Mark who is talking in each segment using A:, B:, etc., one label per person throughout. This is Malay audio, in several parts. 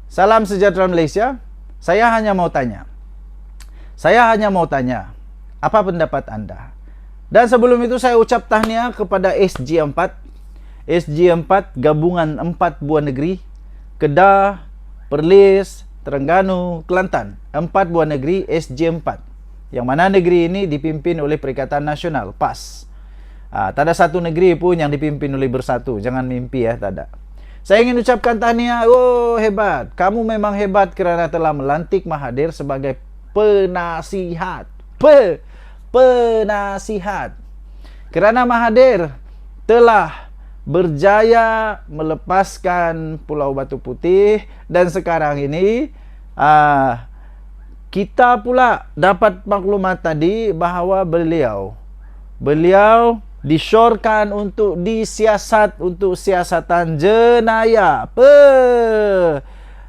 A: Salam sejahtera Malaysia. Saya hanya mau tanya, apa pendapat Anda? Dan sebelum itu saya ucap tahniah kepada SG4. SG4 gabungan 4 buah negeri, Kedah, Perlis, Terengganu, Kelantan. 4 buah negeri SG4. Yang mana negeri ini dipimpin oleh Perikatan Nasional, PAS. Tak ada satu negeri pun yang dipimpin oleh Bersatu. Jangan mimpi ya, tak ada. Saya ingin ucapkan tahniah. Oh, hebat. Kamu memang hebat kerana telah melantik Mahathir sebagai penasihat. Penasihat. Kerana Mahathir telah berjaya melepaskan Pulau Batu Putih, dan sekarang ini kita pula dapat maklumat tadi bahawa beliau disyorkan untuk disiasat untuk siasatan jenayah.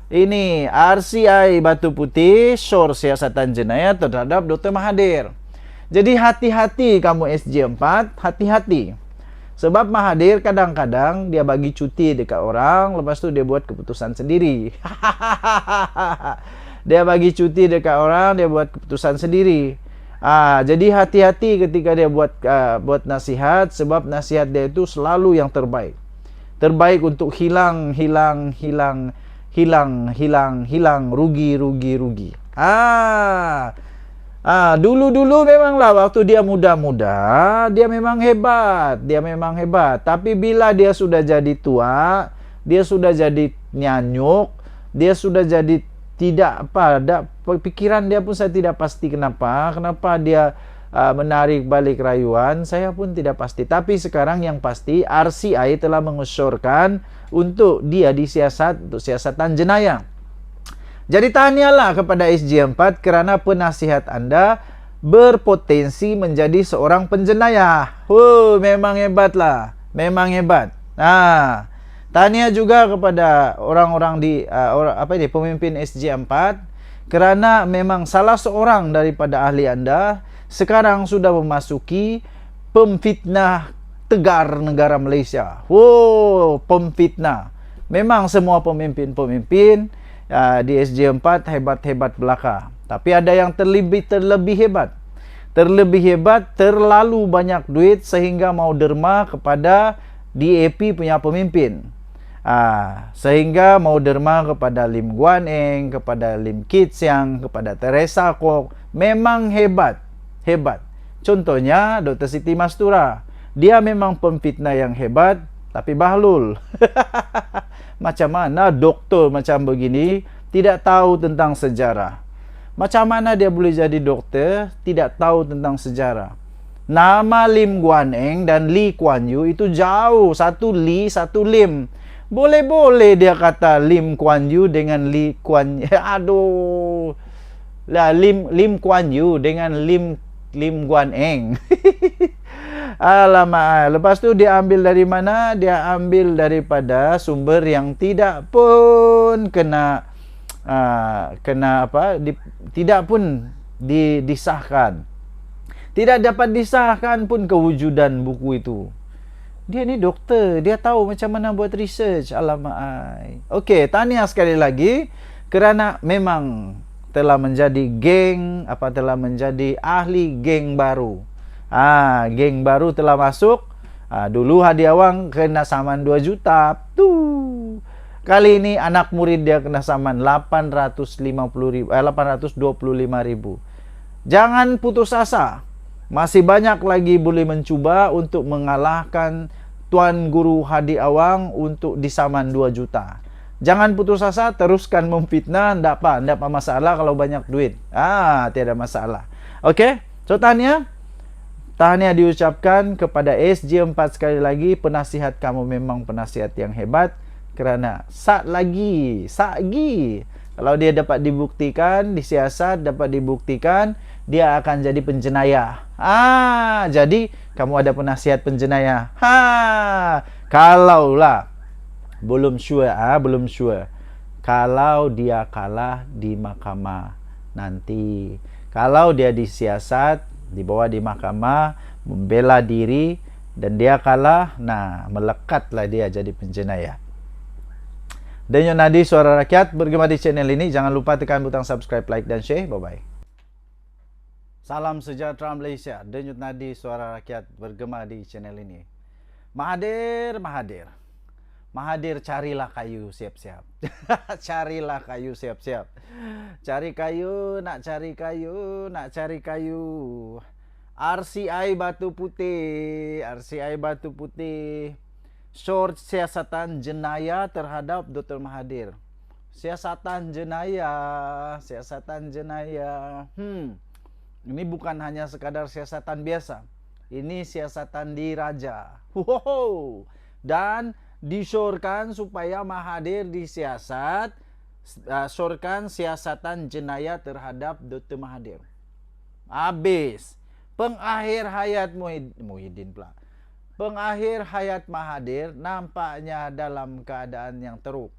A: Ini RCI Batu Putih syor siasatan jenayah terhadap Dr. Mahathir. Jadi hati-hati kamu SG4, hati-hati. Sebab Mahathir kadang-kadang dia bagi cuti dekat orang, lepas tu dia buat keputusan sendiri. Dia bagi cuti dekat orang, dia buat keputusan sendiri. Jadi hati-hati ketika dia buat nasihat, sebab nasihat dia itu selalu yang terbaik. Terbaik untuk hilang, rugi. Dulu memanglah waktu dia muda-muda, dia memang hebat. Tapi bila dia sudah jadi tua, dia sudah jadi nyanyuk, dia sudah jadi pikiran dia pun saya tidak pasti kenapa dia menarik balik rayuan, saya pun tidak pasti. Tapi sekarang yang pasti RCI telah mengesyorkan untuk dia disiasat untuk siasatan jenayah. Jadi tahniahlah kepada SG4 kerana penasihat Anda berpotensi menjadi seorang penjenayah. Memang hebatlah, memang hebat. Tahniah juga kepada orang-orang pemimpin SG4 kerana memang salah seorang daripada ahli Anda sekarang sudah memasuki pemfitnah tegar negara Malaysia. Pemfitnah. Memang semua pemimpin di SG4 hebat-hebat belaka. Tapi ada yang terlebih hebat. Terlalu banyak duit sehingga mau derma kepada DAP punya pemimpin. Sehingga mau derma kepada Lim Guan Eng, kepada Lim Kit Siang, kepada Teresa Kwok. Memang hebat. Contohnya Dr. Siti Mastura. Dia memang pemfitnah yang hebat, tapi bahlul. Macam mana doktor macam begini tidak tahu tentang sejarah? Macam mana dia boleh jadi doktor tidak tahu tentang sejarah? Nama Lim Guan Eng dan Lee Kuan Yew itu jauh. Satu Lee, satu Lim. Boleh-boleh dia kata Lim Kuan Yew dengan Lee Kuan Yew. Aduh. Lah Lim Kuan Yew dengan Lim Guan Eng. Alamak. Lepas tu dia ambil dari mana? Dia ambil daripada sumber yang tidak pun tidak pun disahkan. Tidak dapat disahkan pun kewujudan buku itu. Dia ni doktor, dia tahu macam mana buat research. Alamak. Okey, tahniah sekali lagi kerana memang telah menjadi telah menjadi ahli geng baru. Geng baru telah masuk. Dulu hadiah wang kena saman 2 juta. Kali ini anak murid dia kena saman 825,000. Jangan putus asa. Masih banyak lagi boleh mencuba untuk mengalahkan Tuan Guru Hadi Awang untuk disaman 2 juta. Jangan putus asa, teruskan memfitnah, ndak apa masalah kalau banyak duit. Tiada masalah. Okey, so tahniah diucapkan kepada SG4 sekali lagi. Penasihat kamu memang penasihat yang hebat kerana lagi. Kalau dia dapat dibuktikan, disiasat, dapat dibuktikan, dia akan jadi penjenayah. Jadi kamu ada penasihat penjenayah. Kalaulah belum sure. Kalau dia kalah di mahkamah nanti. Kalau dia disiasat, dibawa di mahkamah, membela diri dan dia kalah, melekatlah dia jadi penjenayah. Denyut Nadi Suara Rakyat bergema di channel ini. Jangan lupa tekan butang subscribe, like, dan share. Bye-bye. Salam sejahtera Malaysia. Denyut Nadi Suara Rakyat bergema di channel ini. Mahathir, Mahathir. Mahathir, carilah kayu, siap-siap. Carilah kayu, siap-siap. Cari kayu, nak cari kayu, nak cari kayu. RCI Batu Putih, RCI Batu Putih. Short siasatan jenayah terhadap Dr. Mahathir. Siasatan jenayah, siasatan jenayah. Ini bukan hanya sekadar siasatan biasa. Ini siasatan diraja. Wow. Dan disorkan supaya Mahathir disiasat, sorkan siasatan jenayah terhadap Dr. Mahathir. Habis. Pengakhir hayat Muhyiddin pula. Pengakhir hayat Mahathir nampaknya dalam keadaan yang teruk.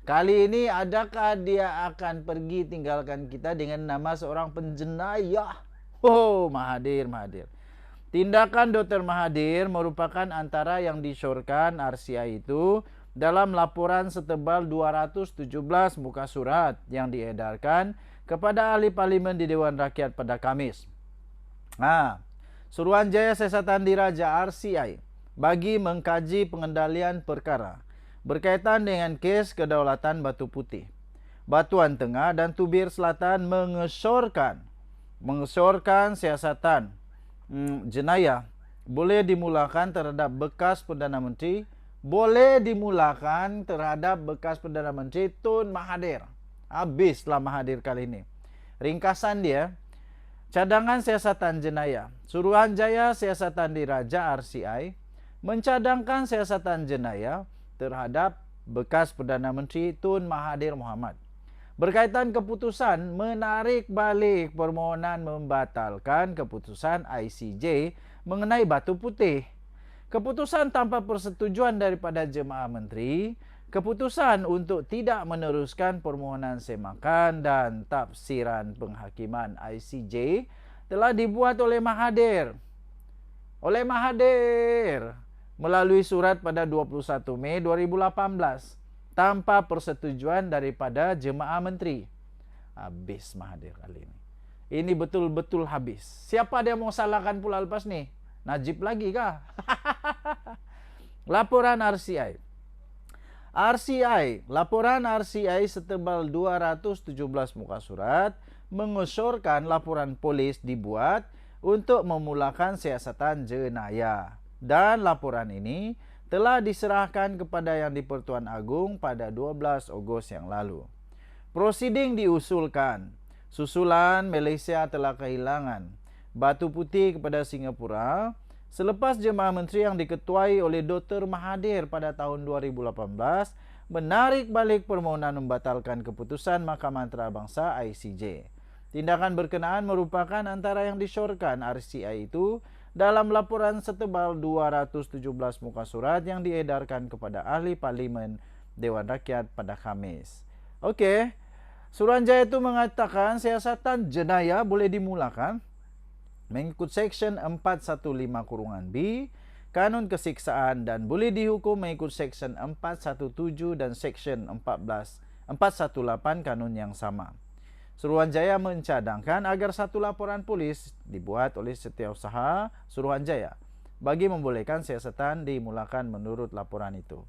A: Kali ini adakah dia akan pergi tinggalkan kita dengan nama seorang penjenayah? Oh, Mahathir, Mahathir. Tindakan Dr. Mahathir merupakan antara yang disorkan RCI itu dalam laporan setebal 217 muka surat yang diedarkan kepada ahli parlimen di Dewan Rakyat pada Khamis. Suruhanjaya Siasatan Diraja RCI bagi mengkaji pengendalian perkara berkaitan dengan kes kedaulatan Batu Putih, Batuan Tengah dan Tubir Selatan mengesorkan siasatan jenayah boleh dimulakan terhadap bekas Perdana Menteri Tun Mahathir. Habislah Mahathir kali ini. Ringkasan dia, cadangan siasatan jenayah. Suruhanjaya Siasatan Diraja RCI mencadangkan siasatan jenayah terhadap bekas Perdana Menteri Tun Mahathir Mohamad berkaitan keputusan menarik balik permohonan membatalkan keputusan ICJ mengenai Batu Putih. Keputusan tanpa persetujuan daripada jemaah menteri, keputusan untuk tidak meneruskan permohonan semakan dan tafsiran penghakiman ICJ telah dibuat oleh Mahathir. Melalui surat pada 21 Mei 2018 tanpa persetujuan daripada jemaah menteri. Habis Mahathir kali ini. Ini betul-betul habis. Siapa dia mau salahkan pula lepas ni? Najib lagi kah? Laporan RCI. Laporan RCI setebal 217 muka surat mengesorkan laporan polis dibuat untuk memulakan siasatan jenayah. Dan laporan ini telah diserahkan kepada Yang di-Pertuan Agong pada 12 Ogos yang lalu. Prosiding diusulkan. Susulan Malaysia telah kehilangan Batu Putih kepada Singapura selepas jemaah menteri yang diketuai oleh Dr. Mahathir pada tahun 2018 menarik balik permohonan membatalkan keputusan Mahkamah Antarabangsa ICJ. Tindakan berkenaan merupakan antara yang disorkan RCI itu dalam laporan setebal 217 muka surat yang diedarkan kepada ahli parlimen Dewan Rakyat pada Khamis. Okey, Suruhanjaya itu mengatakan siasatan jenayah boleh dimulakan mengikut Seksyen 415(b) Kanun Kesiksaan dan boleh dihukum mengikut Seksyen 417 dan Seksyen 418 Kanun yang sama. Suruhanjaya mencadangkan agar satu laporan polis dibuat oleh Setiausaha Suruhanjaya bagi membolehkan siasatan dimulakan menurut laporan itu.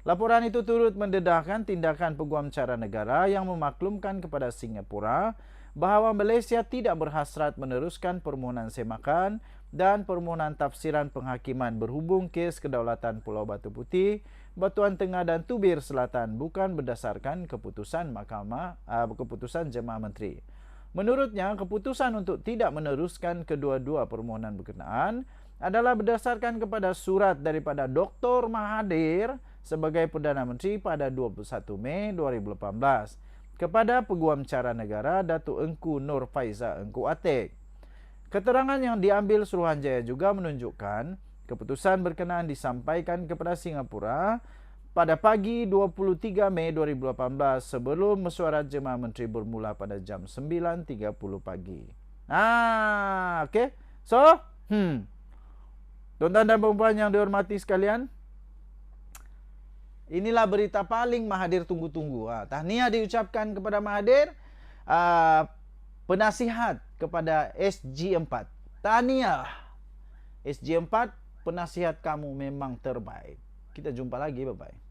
A: Laporan itu turut mendedahkan tindakan Peguam Cara Negara yang memaklumkan kepada Singapura bahawa Malaysia tidak berhasrat meneruskan permohonan semakan dan permohonan tafsiran penghakiman berhubung kes kedaulatan Pulau Batu Putih, Batuan Tengah dan Tubir Selatan bukan berdasarkan keputusan keputusan Jemaah Menteri. Menurutnya, keputusan untuk tidak meneruskan kedua-dua permohonan berkenaan adalah berdasarkan kepada surat daripada Dr. Mahathir sebagai Perdana Menteri pada 21 Mei 2018 kepada Peguam Cara Negara Datuk Engku Nur Faiza Engku Atik. Keterangan yang diambil Suruhanjaya juga menunjukkan keputusan berkenaan disampaikan kepada Singapura pada pagi 23 Mei 2018 sebelum mesyuarat Jemaah Menteri bermula pada jam 9.30 pagi. Okey. So, tuan-tuan dan puan-puan yang dihormati sekalian, Inilah berita paling Mahathir tunggu-tunggu. Tahniah diucapkan kepada Mahathir, penasihat kepada SG4. Tahniah SG4, penasihat kamu memang terbaik. Kita jumpa lagi, bye-bye.